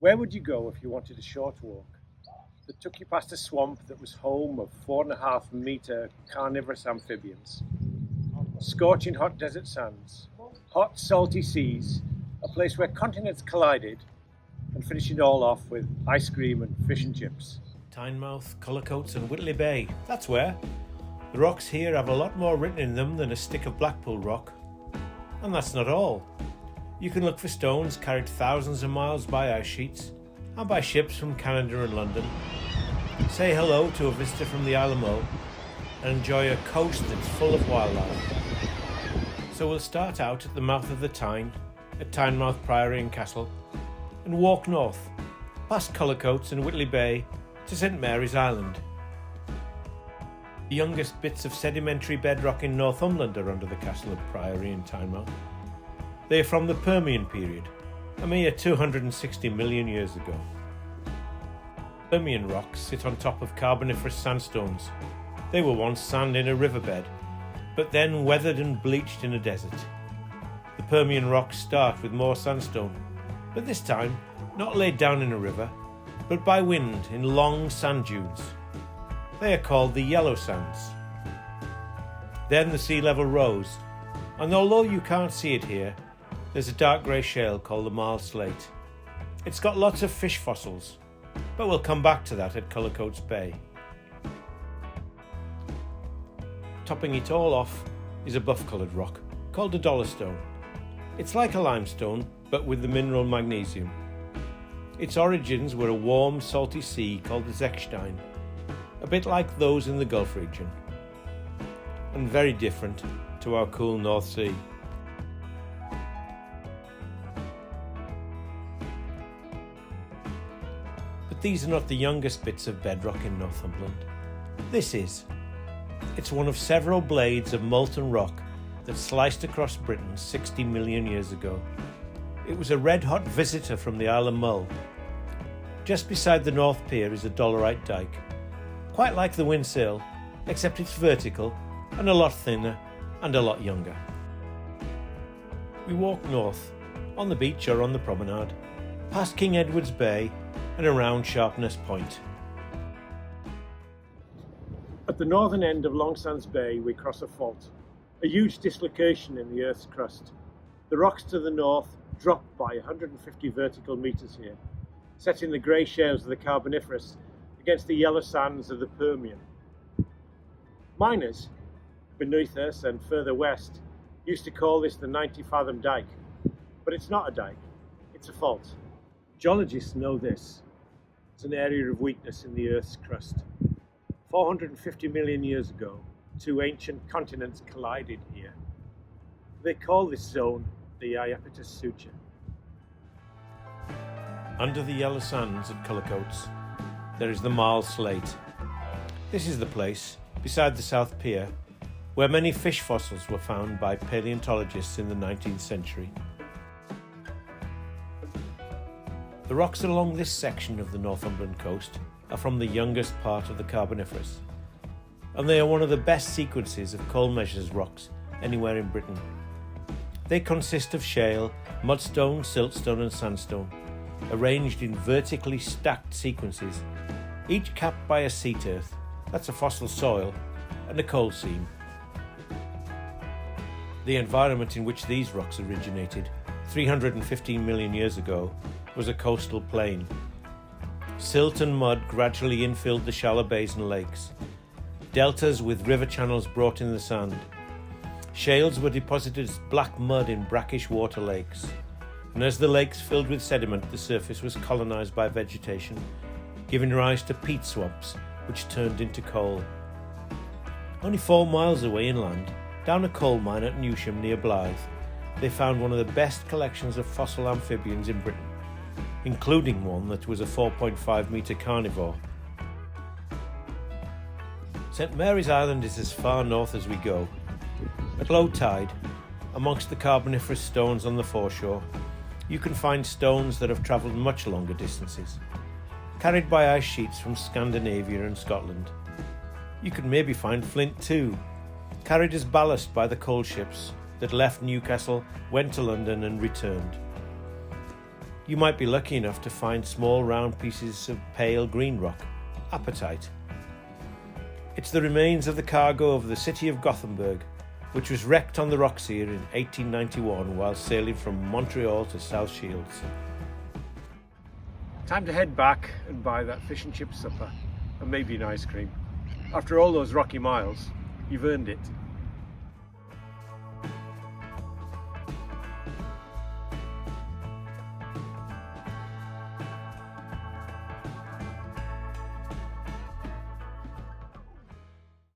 Where would you go if you wanted a short walk that took you past a swamp that was home of 4.5 metre carnivorous amphibians, scorching hot desert sands, hot salty seas, a place where continents collided, and finishing it all off with ice cream and fish and chips? Tynemouth, Cullercoats and Whitley Bay, that's where. The rocks here have a lot more written in them than a stick of Blackpool rock. And that's not all. You can look for stones carried thousands of miles by ice sheets and by ships from Canada and London. Say hello to a visitor from the Isle of Mull and enjoy a coast that's full of wildlife. So we'll start out at the mouth of the Tyne, at Tynemouth Priory and Castle, and walk north, past Cullercoats and Whitley Bay to St Mary's Island. The youngest bits of sedimentary bedrock in Northumberland are under the castle of Priory and Tynemouth. They are from the Permian period, a mere 260 million years ago. Permian rocks sit on top of Carboniferous sandstones. They were once sand in a riverbed, but then weathered and bleached in a desert. The Permian rocks start with more sandstone, but this time not laid down in a river, but by wind in long sand dunes. They are called the yellow sands. Then the sea level rose, and although you can't see it here, there's a dark grey shale called the marl slate. It's got lots of fish fossils, but we'll come back to that at Cullercoats Bay. Topping it all off is a buff-coloured rock called a dollarstone. It's like a limestone, but with the mineral magnesium. Its origins were a warm, salty sea called the Zechstein, a bit like those in the Gulf region, and very different to our cool North Sea. But these are not the youngest bits of bedrock in Northumberland. This is. It's one of several blades of molten rock that sliced across Britain 60 million years ago. It was a red-hot visitor from the Isle of Mull. Just beside the North Pier is a dolerite dike, quite like the Windsail, except it's vertical and a lot thinner and a lot younger. We walk north, on the beach or on the promenade, past King Edward's Bay and around Sharpness Point. At the northern end of Longsands Bay, we cross a fault, a huge dislocation in the Earth's crust. The rocks to the north drop by 150 vertical metres here, setting the grey shales of the Carboniferous against the yellow sands of the Permian. Miners, beneath us and further west, used to call this the 90-fathom dike, but it's not a dike, it's a fault. Geologists know this. It's an area of weakness in the Earth's crust. 450 million years ago, two ancient continents collided here. They call this zone the Iapetus Suture. Under the yellow sands at Cullercoats, there is the marl slate. This is the place, beside the South Pier, where many fish fossils were found by paleontologists in the 19th century. The rocks along this section of the Northumberland coast are from the youngest part of the Carboniferous, and they are one of the best sequences of coal measures rocks anywhere in Britain. They consist of shale, mudstone, siltstone and sandstone, arranged in vertically stacked sequences, each capped by a seat earth, that's a fossil soil, and a coal seam. The environment in which these rocks originated 315 million years ago was a coastal plain. Silt and mud gradually infilled the shallow bays and lakes. Deltas with river channels brought in the sand. Shales were deposited as black mud in brackish water lakes, and as the lakes filled with sediment, the surface was colonised by vegetation, giving rise to peat swamps, which turned into coal. Only 4 miles away inland, down a coal mine at Newsham near Blyth, they found one of the best collections of fossil amphibians in Britain, including one that was a 4.5 metre carnivore. St Mary's Island is as far north as we go. At low tide, amongst the Carboniferous stones on the foreshore, you can find stones that have travelled much longer distances, carried by ice sheets from Scandinavia and Scotland. You could maybe find flint too, carried as ballast by the coal ships that left Newcastle, went to London and returned. You might be lucky enough to find small round pieces of pale green rock, apatite. It's the remains of the cargo of the city of Gothenburg, which was wrecked on the rocks here in 1891 while sailing from Montreal to South Shields. Time to head back and buy that fish and chip supper and maybe an ice cream. After all those rocky miles, you've earned it.